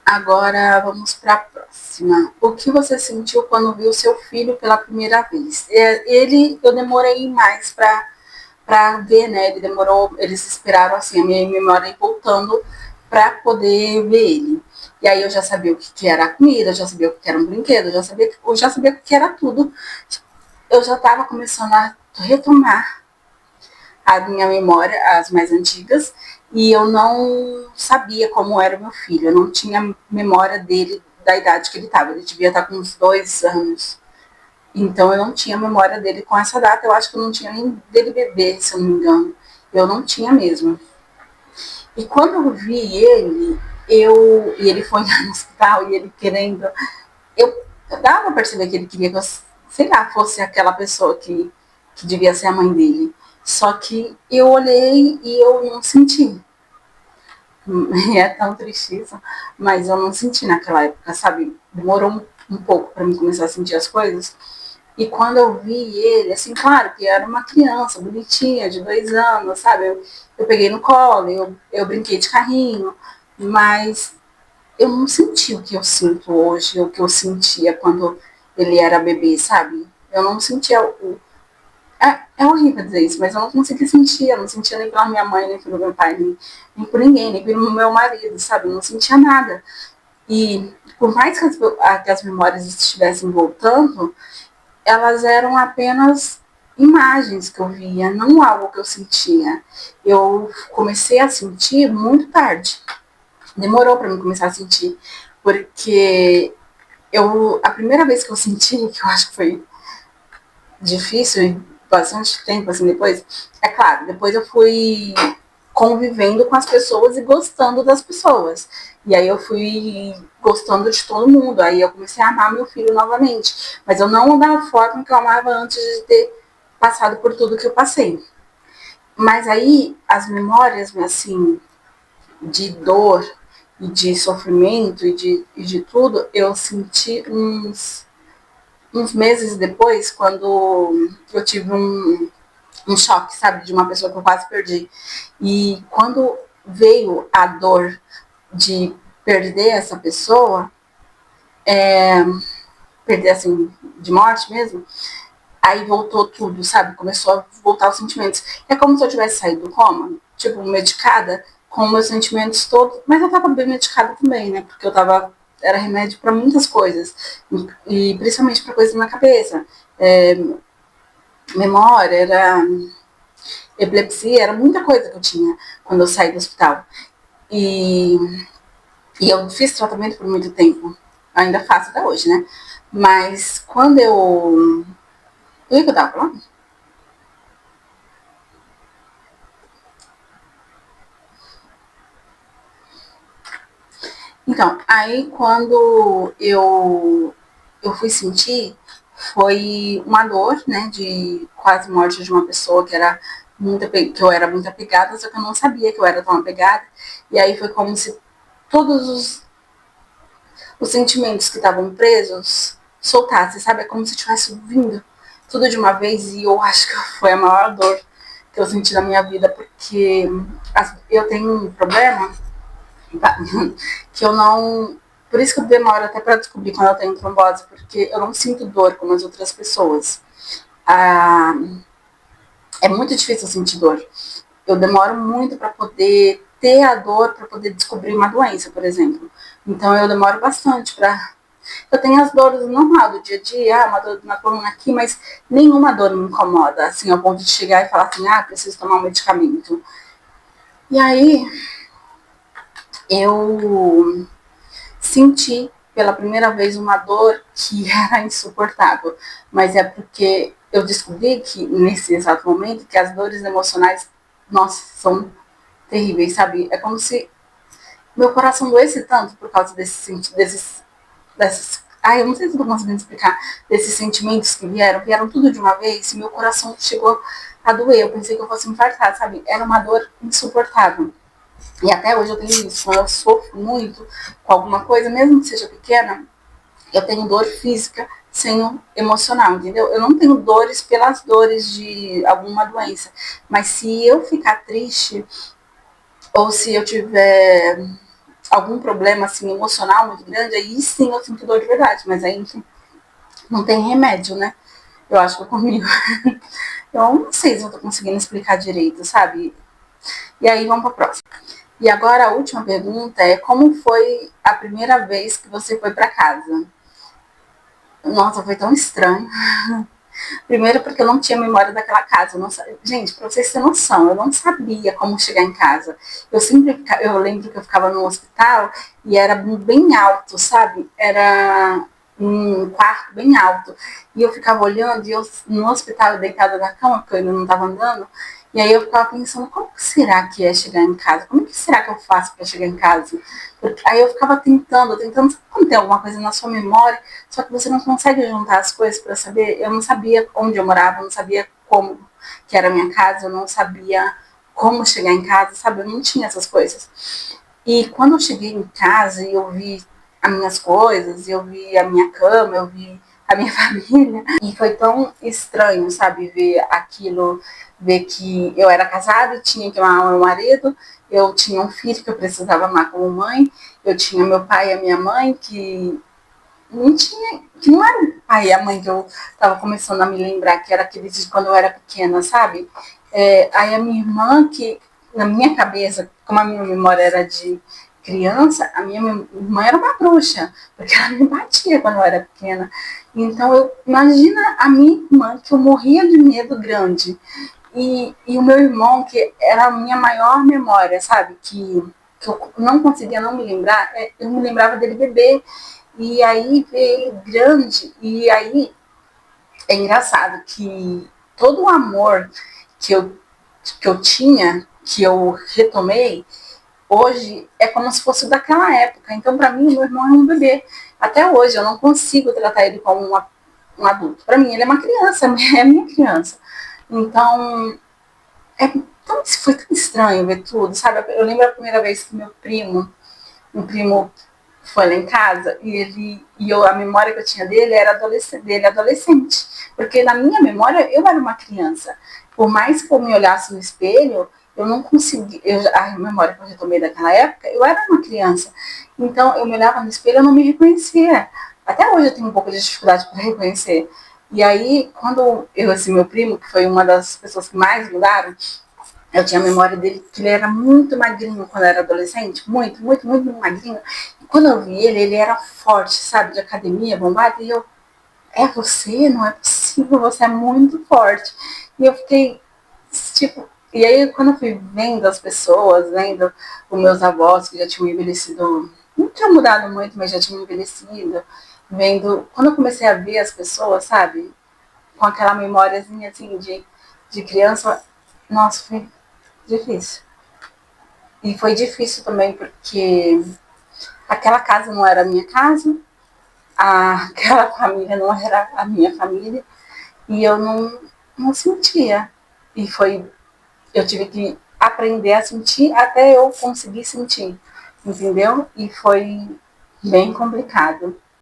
Agora vamos para a próxima. O que você sentiu quando viu seu filho pela primeira vez? Eu demorei mais para ver, né? Eles esperaram assim a minha memória ir voltando para poder ver ele. E aí eu já sabia o que era a comida, eu já sabia o que era um brinquedo, eu já sabia o que era tudo. Eu já estava começando a retomar a minha memória, as mais antigas, e eu não sabia como era o meu filho, eu não tinha memória dele, da idade que ele estava, ele devia estar com uns 2 anos. Então eu não tinha memória dele com essa data, eu acho que eu não tinha nem dele bebê, se eu não me engano. Eu não tinha mesmo. E quando eu vi ele, e ele foi no hospital e ele querendo, eu dava pra perceber que ele queria que eu, sei lá, fosse aquela pessoa que devia ser a mãe dele. Só que eu olhei e eu não senti. E é tão triste isso, mas eu não senti naquela época, sabe? Demorou um pouco para mim começar a sentir as coisas. E quando eu vi ele, assim, claro que era uma criança bonitinha, de 2 anos, sabe? Eu peguei no colo, eu brinquei de carrinho, mas eu não senti o que eu sinto hoje, o que eu sentia quando ele era bebê, sabe? Eu não sentia é horrível dizer isso, mas eu não consegui sentir, eu não sentia nem pela minha mãe, nem pelo meu pai, nem por ninguém, nem pelo meu marido, sabe? Eu não sentia nada. E por mais que as memórias estivessem voltando, elas eram apenas imagens que eu via, não algo que eu sentia. Eu comecei a sentir muito tarde. Demorou para mim começar a sentir, porque a primeira vez que eu senti, que eu acho que foi difícil e bastante tempo assim depois, é claro, depois eu fui convivendo com as pessoas e gostando das pessoas. E aí eu fui gostando de todo mundo. Aí eu comecei a amar meu filho novamente. Mas eu não da forma que eu amava antes de ter passado por tudo que eu passei. Mas aí as memórias, assim, de dor e de sofrimento e de tudo, eu senti uns meses depois, quando eu tive um choque, sabe, de uma pessoa que eu quase perdi. E quando veio a dor de perder essa pessoa, perder assim, de morte mesmo, aí voltou tudo, sabe? Começou a voltar os sentimentos. É como se eu tivesse saído do coma, tipo, medicada, com meus sentimentos todos, mas eu tava bem medicada também, né? Porque eu tava. Era remédio para muitas coisas, e principalmente para coisas na cabeça. Memória, era epilepsia, era muita coisa que eu tinha quando eu saí do hospital. E, e eu fiz tratamento por muito tempo. Ainda faço até hoje, né? Mas quando eu. O que eu tava falando? Então, aí quando eu fui sentir, foi uma dor, né? De quase morte de uma pessoa que eu era muito apegada, só que eu não sabia que eu era tão apegada. E aí foi como se todos os sentimentos que estavam presos soltassem, sabe? É como se tivesse vindo tudo de uma vez, e eu acho que foi a maior dor que eu senti na minha vida, porque eu tenho um problema que eu não. Por isso que eu demoro até para descobrir quando eu tenho trombose, porque eu não sinto dor como as outras pessoas. Ah, é muito difícil sentir dor. Eu demoro muito para poder ter a dor, para poder descobrir uma doença, por exemplo. Então eu demoro bastante para. Eu tenho as dores normal do dia a dia, uma dor na coluna aqui, mas nenhuma dor me incomoda, assim, ao ponto de chegar e falar assim, preciso tomar um medicamento. E aí eu senti pela primeira vez uma dor que era insuportável, mas é porque eu descobri que nesse exato momento que as dores emocionais, nossa, são terríveis, sabe? É como se meu coração doesse tanto por causa desses eu não sei se estou conseguindo explicar, desses sentimentos que vieram tudo de uma vez, e meu coração chegou a doer, eu pensei que eu fosse me infartar, sabe? Era uma dor insuportável. E até hoje eu tenho isso, quando eu sofro muito com alguma coisa, mesmo que seja pequena, eu tenho dor física sem o emocional, entendeu? Eu não tenho dores pelas dores de alguma doença, mas se eu ficar triste, ou se eu tiver algum problema assim emocional muito grande, aí sim eu sinto dor de verdade, mas aí não tem remédio, né? Eu acho que eu comigo. Eu não sei se eu tô conseguindo explicar direito, sabe? E aí vamos para a próxima. E agora a última pergunta é como foi a primeira vez que você foi para casa? Nossa, foi tão estranho. Primeiro porque eu não tinha memória daquela casa. Não, gente, pra vocês terem noção, eu não sabia como chegar em casa. Eu lembro que eu ficava no hospital e era bem alto, sabe? Era um quarto bem alto. E eu ficava olhando, e eu no hospital deitada na cama, porque eu ainda não estava andando, e aí eu ficava pensando, como que será que é chegar em casa? Como que será que eu faço para chegar em casa? Porque aí eu ficava tentando, sabe quando tem alguma coisa na sua memória, só que você não consegue juntar as coisas para saber. Eu não sabia onde eu morava, eu não sabia como que era a minha casa, eu não sabia como chegar em casa, sabe? Eu não tinha essas coisas. E quando eu cheguei em casa e eu vi as minhas coisas, eu vi a minha cama, eu vi a minha família, e foi tão estranho, sabe, ver aquilo, ver que eu era casada, tinha que amar meu marido, eu tinha um filho que eu precisava amar como mãe, eu tinha meu pai e a minha mãe que não era o pai e a mãe que eu estava começando a me lembrar, que era aqueles de quando eu era pequena, sabe? Aí a minha irmã, que na minha cabeça, como a minha memória era de criança, a minha irmã era uma bruxa, porque ela me batia quando eu era pequena. Então, imagina a minha irmã, que eu morria de medo grande. E o meu irmão, que era a minha maior memória, sabe? Que eu não conseguia não me lembrar, eu me lembrava dele bebê. E aí ver ele grande, e aí é engraçado que todo o amor que eu, que eu tinha, que eu retomei, hoje é como se fosse daquela época. Então, para mim, meu irmão é um bebê. Até hoje, eu não consigo tratar ele como um adulto. Para mim, ele é uma criança, é minha criança. Então, foi tão estranho ver tudo, sabe? Eu lembro a primeira vez que um primo foi lá em casa a memória que eu tinha dele era adolescente, porque na minha memória eu era uma criança. Por mais que eu me olhasse no espelho, eu não conseguia, a memória que eu retomei daquela época, eu era uma criança. Então eu me olhava no espelho, e eu não me reconhecia. Até hoje eu tenho um pouco de dificuldade para reconhecer. E aí, quando esse meu primo, que foi uma das pessoas que mais mudaram, eu tinha a memória dele que ele era muito magrinho quando era adolescente, muito magrinho. E quando eu vi ele, ele era forte, sabe, de academia, bombado, e eu, é você? Não é possível, você é muito forte. E eu fiquei, tipo, e aí quando eu fui vendo as pessoas, vendo os meus avós que já tinham envelhecido, não tinha mudado muito, mas já tinham envelhecido, vendo, quando eu comecei a ver as pessoas, sabe, com aquela memóriazinha assim de criança, nossa, foi difícil. E foi difícil também porque aquela casa não era a minha casa, aquela família não era a minha família, e eu não sentia. E foi, eu tive que aprender a sentir até eu conseguir sentir, entendeu? E foi bem complicado.